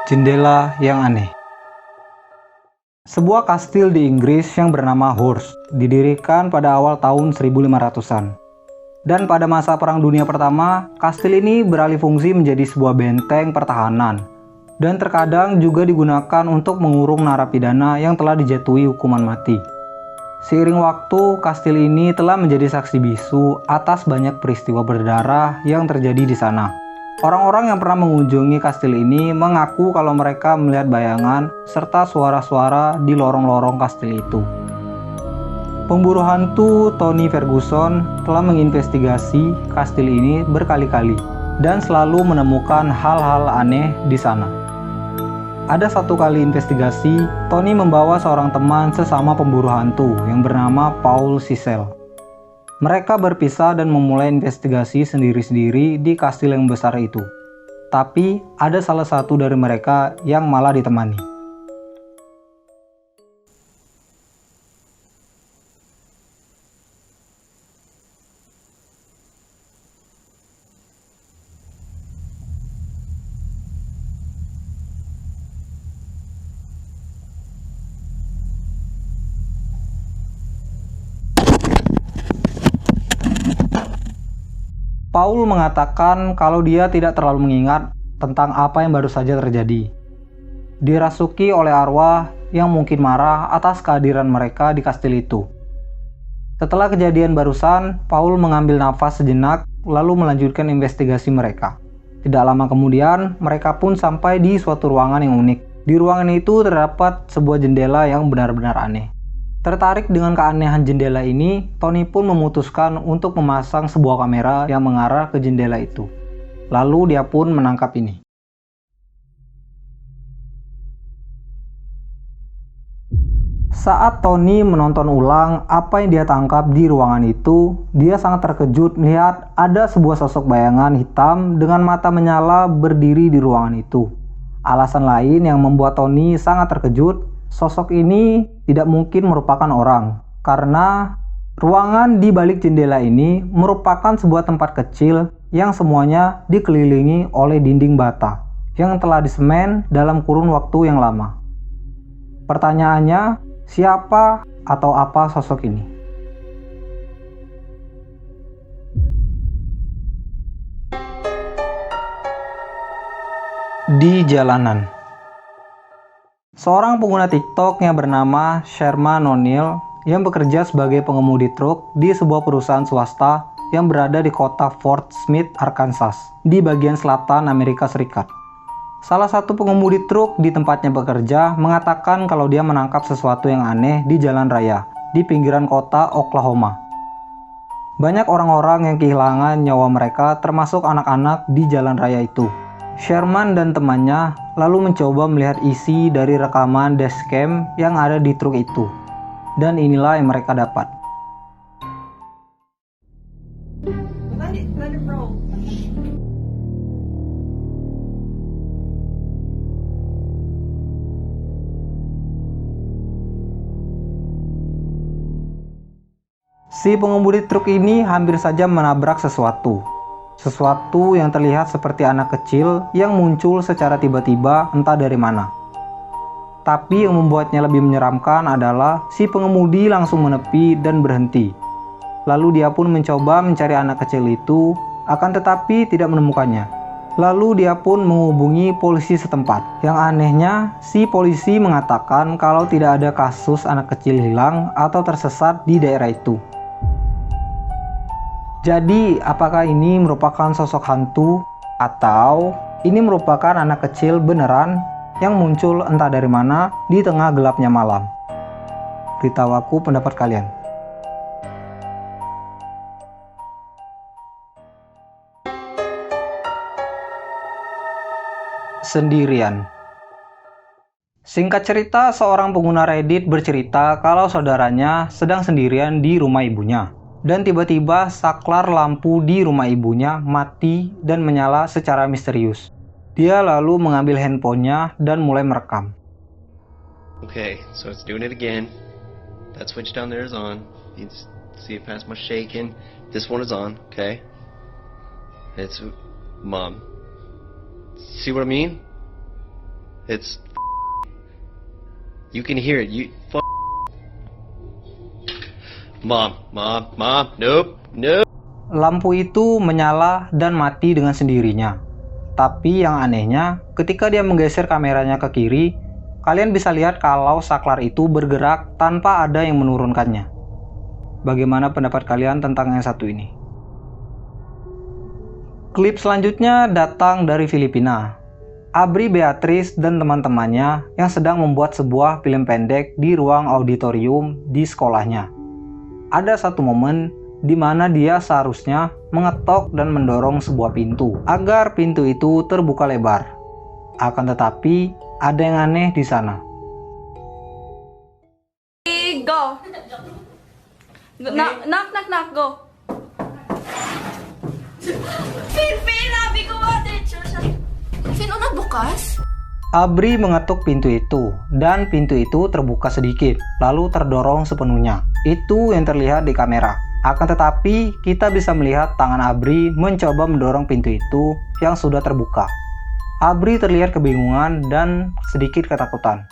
Jendela yang aneh. Sebuah kastil di Inggris yang bernama Hurst didirikan pada awal tahun 1500-an. Dan pada masa Perang Dunia Pertama, kastil ini beralih fungsi menjadi sebuah benteng pertahanan dan terkadang juga digunakan untuk mengurung narapidana yang telah dijatuhi hukuman mati. Seiring waktu, kastil ini telah menjadi saksi bisu atas banyak peristiwa berdarah yang terjadi di sana. Orang-orang yang pernah mengunjungi kastil ini mengaku kalau mereka melihat bayangan serta suara-suara di lorong-lorong kastil itu. Pemburu hantu Tony Ferguson telah menginvestigasi kastil ini berkali-kali dan selalu menemukan hal-hal aneh di sana. Ada satu kali investigasi, Tony membawa seorang teman sesama pemburu hantu yang bernama Paul Cecil. Mereka berpisah dan memulai investigasi sendiri-sendiri di kastil yang besar itu. Tapi ada salah satu dari mereka yang malah ditemani. Paul mengatakan kalau dia tidak terlalu mengingat tentang apa yang baru saja terjadi. Dirasuki oleh arwah yang mungkin marah atas kehadiran mereka di kastil itu. Setelah kejadian barusan, Paul mengambil nafas sejenak lalu melanjutkan investigasi mereka. Tidak lama kemudian, mereka pun sampai di suatu ruangan yang unik. Di ruangan itu terdapat sebuah jendela yang benar-benar aneh. Tertarik dengan keanehan jendela ini, Tony pun memutuskan untuk memasang sebuah kamera yang mengarah ke jendela itu. Lalu dia pun menangkap ini. Saat Tony menonton ulang apa yang dia tangkap di ruangan itu, dia sangat terkejut melihat ada sebuah sosok bayangan hitam dengan mata menyala berdiri di ruangan itu. Alasan lain yang membuat Tony sangat terkejut, sosok ini tidak mungkin merupakan orang, karena ruangan di balik jendela ini merupakan sebuah tempat kecil yang semuanya dikelilingi oleh dinding bata yang telah disemen dalam kurun waktu yang lama. Pertanyaannya, siapa atau apa sosok ini? Di jalanan. Seorang pengguna TikTok yang bernama Sherman O'Neill yang bekerja sebagai pengemudi truk di sebuah perusahaan swasta yang berada di kota Fort Smith, Arkansas, di bagian selatan Amerika Serikat. Salah satu pengemudi truk di tempatnya bekerja mengatakan kalau dia menangkap sesuatu yang aneh di jalan raya di pinggiran kota Oklahoma. Banyak orang-orang yang kehilangan nyawa mereka termasuk anak-anak di jalan raya itu. Sherman dan temannya lalu mencoba melihat isi dari rekaman dashcam yang ada di truk itu. Dan inilah yang mereka dapat. Si pengemudi truk ini hampir saja menabrak sesuatu. Sesuatu yang terlihat seperti anak kecil yang muncul secara tiba-tiba entah dari mana. Tapi yang membuatnya lebih menyeramkan adalah si pengemudi langsung menepi dan berhenti. Lalu dia pun mencoba mencari anak kecil itu, akan tetapi tidak menemukannya. Lalu dia pun menghubungi polisi setempat. Yang anehnya, si polisi mengatakan kalau tidak ada kasus anak kecil hilang atau tersesat di daerah itu. Jadi, apakah ini merupakan sosok hantu atau ini merupakan anak kecil beneran yang muncul entah dari mana di tengah gelapnya malam? Beritahu aku pendapat kalian. Sendirian. Singkat cerita, seorang pengguna Reddit bercerita kalau saudaranya sedang sendirian di rumah ibunya. Dan tiba-tiba saklar lampu di rumah ibunya mati dan menyala secara misterius. Dia lalu mengambil handphonenya dan mulai merekam. Okay, so it's doing it again. That switch down there is on. You just see it past my shaking. This one is on, okay? It's Mom. See what I mean? It's. You can hear it. Mom, nope. Lampu itu menyala dan mati dengan sendirinya. Tapi yang anehnya, ketika dia menggeser kameranya ke kiri, kalian bisa lihat kalau saklar itu bergerak tanpa ada yang menurunkannya. Bagaimana pendapat kalian tentang yang satu ini? Klip selanjutnya datang dari Filipina. Abri Beatrice dan teman-temannya yang sedang membuat sebuah film pendek di ruang auditorium di sekolahnya. Ada satu momen di mana dia seharusnya mengetok dan mendorong sebuah pintu agar pintu itu terbuka lebar. Akan tetapi, ada yang aneh di sana. Go. Knock, go. Fin, sabi ko ba, teacher siya. Fin, nagbukas? Abri mengetuk pintu itu, dan pintu itu terbuka sedikit, lalu terdorong sepenuhnya. Itu yang terlihat di kamera. Akan tetapi, kita bisa melihat tangan Abri mencoba mendorong pintu itu yang sudah terbuka. Abri terlihat kebingungan dan sedikit ketakutan.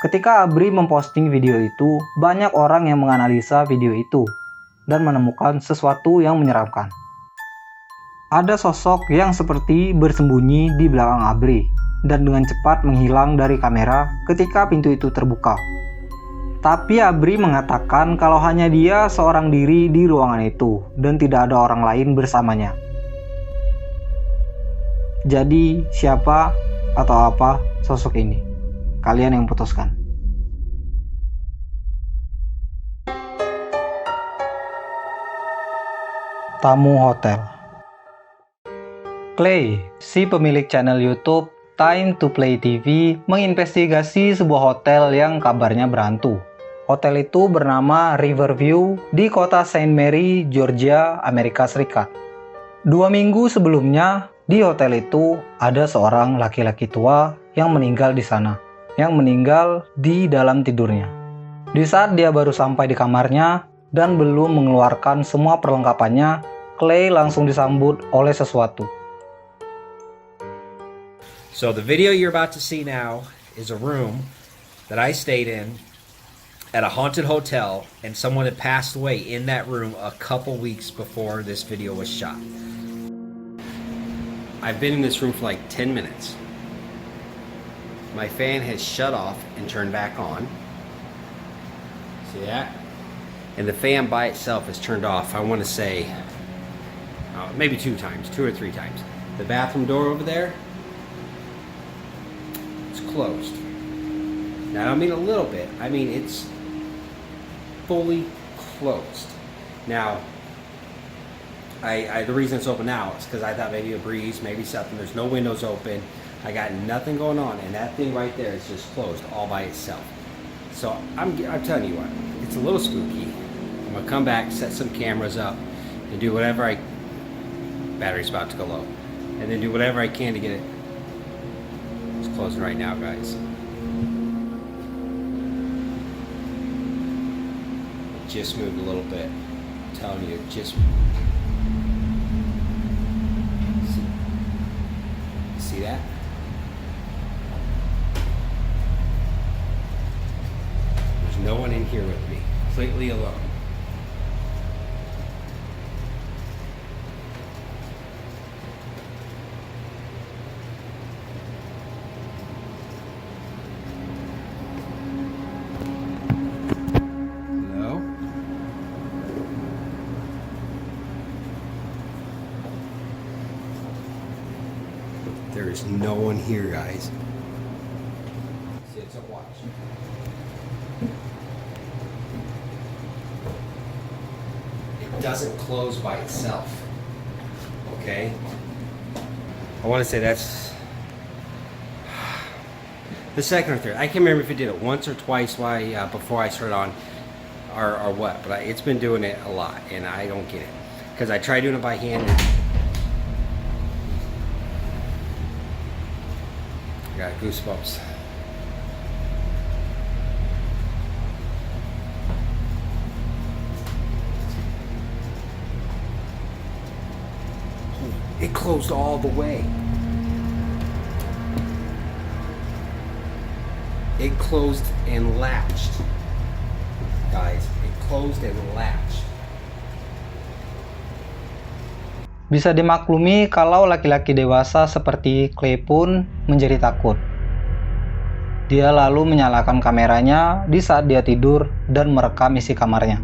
Ketika Abri memposting video itu, banyak orang yang menganalisa video itu dan menemukan sesuatu yang menyeramkan. Ada sosok yang seperti bersembunyi di belakang Abri dan dengan cepat menghilang dari kamera ketika pintu itu terbuka. Tapi Abri mengatakan kalau hanya dia seorang diri di ruangan itu dan tidak ada orang lain bersamanya. Jadi siapa atau apa sosok ini? Kalian yang putuskan. Tamu hotel. Clay, si pemilik channel YouTube Time to Play TV, menginvestigasi sebuah hotel yang kabarnya berhantu. Hotel itu bernama Riverview di kota Saint Mary, Georgia, Amerika Serikat. 2 minggu sebelumnya, di hotel itu ada seorang laki-laki tua yang meninggal di sana, yang meninggal di dalam tidurnya. Di saat dia baru sampai di kamarnya dan belum mengeluarkan semua perlengkapannya, Clay langsung disambut oleh sesuatu. So the video you're about to see now is a room that I stayed in at a haunted hotel, and someone had passed away in that room a couple weeks before this video was shot. I've been in this room for like 10 minutes. My fan has shut off and turned back on. See that? And the fan by itself is turned off, I want to say, maybe 2 or 3 times. The bathroom door over there, closed. Now I don't mean a little bit, I mean it's fully closed. Now the reason it's open now is because I thought maybe a breeze, maybe something. There's no windows open, I got nothing going on, and that thing right there is just closed all by itself. So I'm telling you what, it's a little spooky. I'm gonna come back, set some cameras up, and do whatever battery's about to go low, and then do whatever I can to get it. It's closing right now, guys. It just moved a little bit. I'm telling you, it just. See that? There's no one in here with me. Completely alone. There is no one here, guys. See, it's a watch. It doesn't close by itself. Okay? I want to say that's the second or third. I can't remember if it did it once or twice before I started on or what, but it's been doing it a lot, and I don't get it. Because I tried doing it by hand. I got goosebumps. It closed all the way. It closed and latched. Guys, it closed and latched. Bisa dimaklumi kalau laki-laki dewasa seperti Clay pun menjadi takut. Dia lalu menyalakan kameranya di saat dia tidur dan merekam isi kamarnya.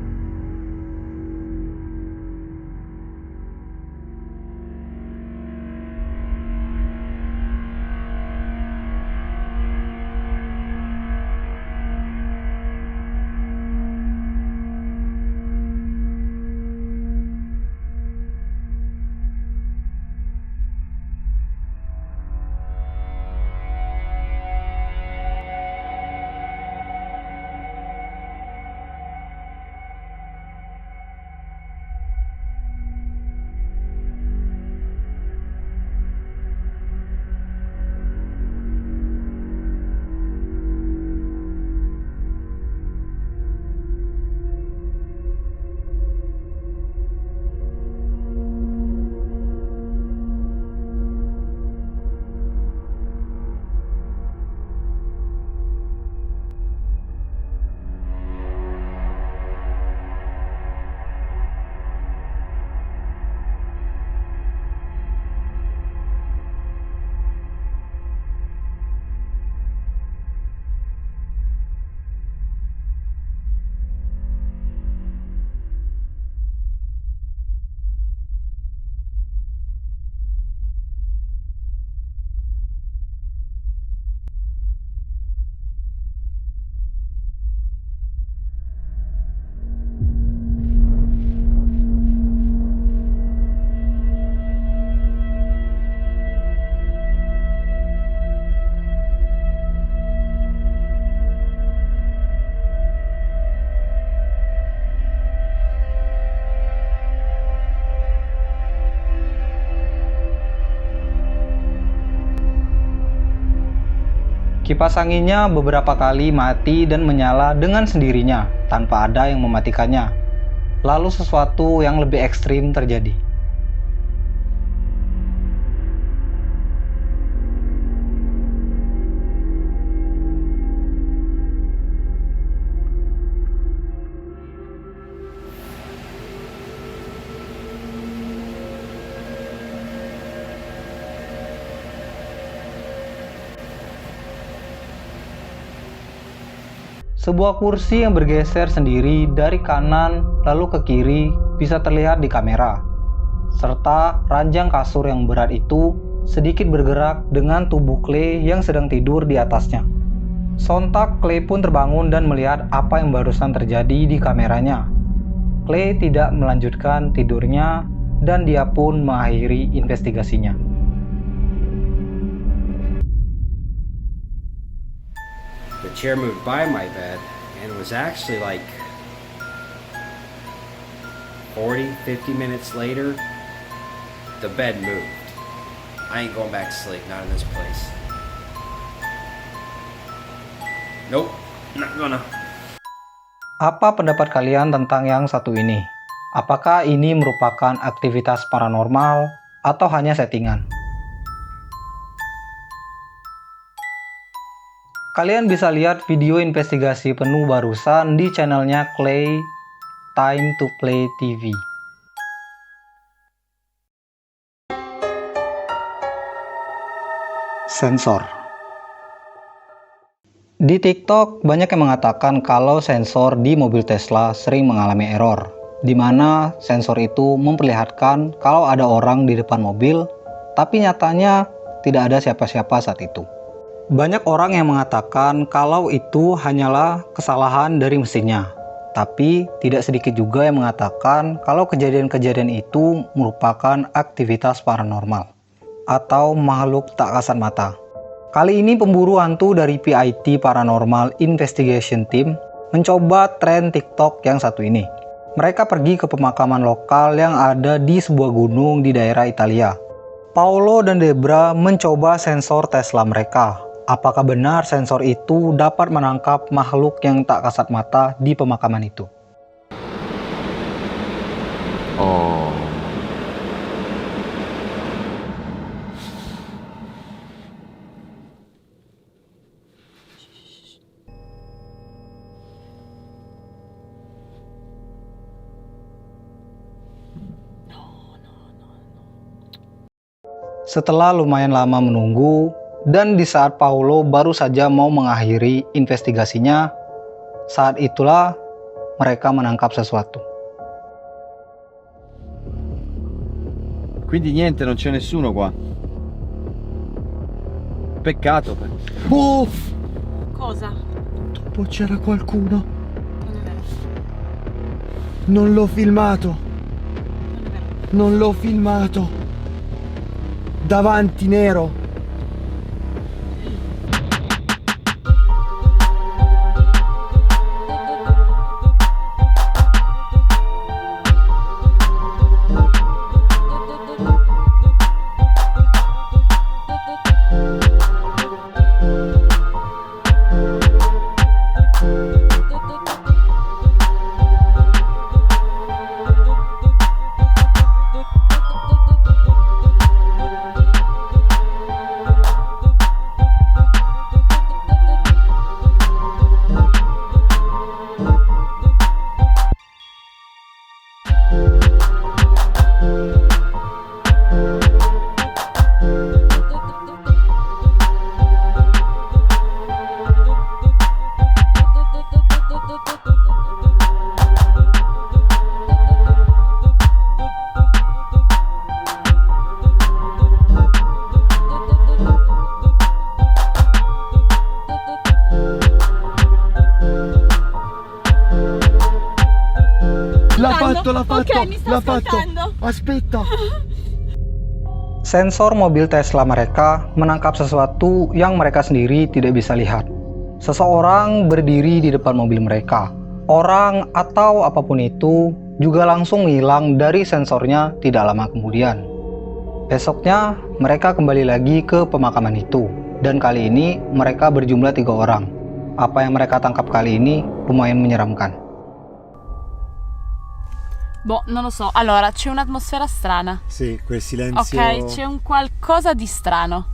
Kipas anginnya beberapa kali mati dan menyala dengan sendirinya tanpa ada yang mematikannya. Lalu sesuatu yang lebih ekstrim terjadi. Sebuah kursi yang bergeser sendiri dari kanan lalu ke kiri bisa terlihat di kamera. Serta ranjang kasur yang berat itu sedikit bergerak dengan tubuh Clay yang sedang tidur di atasnya. Sontak Clay pun terbangun dan melihat apa yang barusan terjadi di kameranya. Clay tidak melanjutkan tidurnya dan dia pun mengakhiri investigasinya. The chair moved by my bed and it was actually like 40-50 minutes later, the bed moved. I ain't going back to sleep, not in this place. Nope, not gonna. Apa pendapat kalian tentang yang satu ini? Apakah ini merupakan aktivitas paranormal atau hanya settingan? Kalian bisa lihat video investigasi penuh barusan di channelnya Clay Time to Play TV. Sensor. Di TikTok banyak yang mengatakan kalau sensor di mobil Tesla sering mengalami error, di mana sensor itu memperlihatkan kalau ada orang di depan mobil, tapi nyatanya tidak ada siapa-siapa saat itu. Banyak orang yang mengatakan kalau itu hanyalah kesalahan dari mesinnya, tapi tidak sedikit juga yang mengatakan kalau kejadian-kejadian itu merupakan aktivitas paranormal atau makhluk tak kasat mata. Kali ini pemburu hantu dari PIT Paranormal Investigation Team mencoba tren TikTok yang satu ini. Mereka pergi ke pemakaman lokal yang ada di sebuah gunung di daerah Italia. Paolo dan Debra mencoba sensor Tesla mereka. Apakah benar sensor itu dapat menangkap makhluk yang tak kasat mata di pemakaman itu? Oh. Setelah lumayan lama menunggu, dan di saat Paolo baru saja mau mengakhiri investigasinya, saat itulah mereka menangkap sesuatu. Quindi niente, non c'è nessuno qua. Peccato. Oh! Cosa? Dopo c'era qualcuno. Non è vero. Non l'ho filmato. Non è vero. Non l'ho filmato. Davanti nero. L'ha fatto, l'ha fatto, Ok, mi sta l'ha fatto. ascoltando. Aspetta. Sensor mobil Tesla mereka menangkap sesuatu yang mereka sendiri tidak bisa lihat. Seseorang berdiri di depan mobil mereka. Orang atau apapun itu juga langsung hilang dari sensornya tidak lama kemudian. Besoknya mereka kembali lagi ke pemakaman itu, dan kali ini mereka berjumlah 3 orang. Apa yang mereka tangkap kali ini lumayan menyeramkan. Boh, non lo so. Allora, c'è un'atmosfera strana. Sì, quel silenzio. Ok, c'è un qualcosa di strano.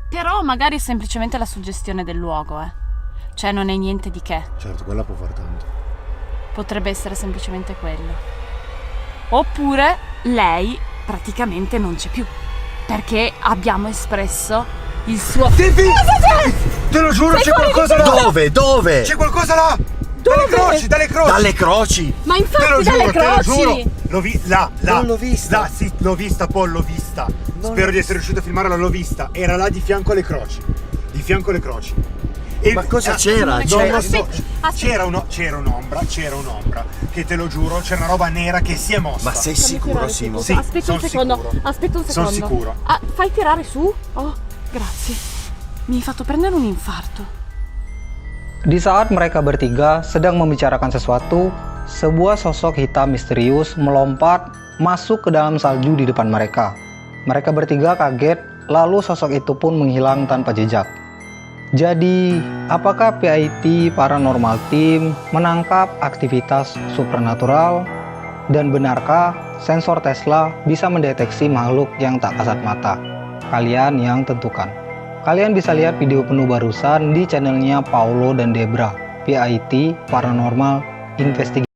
Però magari è semplicemente la suggestione del luogo, Cioè non è niente di che. Certo, quella può far tanto. Potrebbe essere semplicemente quello. Oppure lei praticamente non c'è più. Perché abbiamo espresso il suo... Te lo giuro, c'è qualcosa là! Dove? Dove? C'è qualcosa là! Dalle croci, dalle croci! Dalle croci! Ma infatti Te lo dalle giuro, te lo croci! giuro! L'ho là! Non l'ho vista. Là, sì, l'ho vista, Paul, l'ho vista. Spero di essere riuscito a filmarla, l'ho vista. Era là di fianco alle croci. Di fianco alle croci. E Ma cosa c'era? Non Cioè- lo so. Aspetta. C'era un'ombra, che te lo giuro, c'era una roba nera che si è mossa. Ma sei sicuro, Simo? Sì, Aspetta un son secondo. sicuro. Aspetta un Son secondo. sicuro. Ah, fai tirare su? Oh, grazie. Mi hai fatto prendere un infarto. Di saat mereka bertiga sedang membicarakan sesuatu, sebuah sosok hitam misterius melompat masuk ke dalam salju di depan mereka. Mereka bertiga kaget, lalu sosok itu pun menghilang tanpa jejak. Jadi, apakah PIT Paranormal Team menangkap aktivitas supernatural? Dan benarkah sensor Tesla bisa mendeteksi makhluk yang tak kasat mata? Kalian yang tentukan. Kalian bisa lihat video penuh barusan di channelnya Paolo dan Debra, PIT Paranormal Investigation.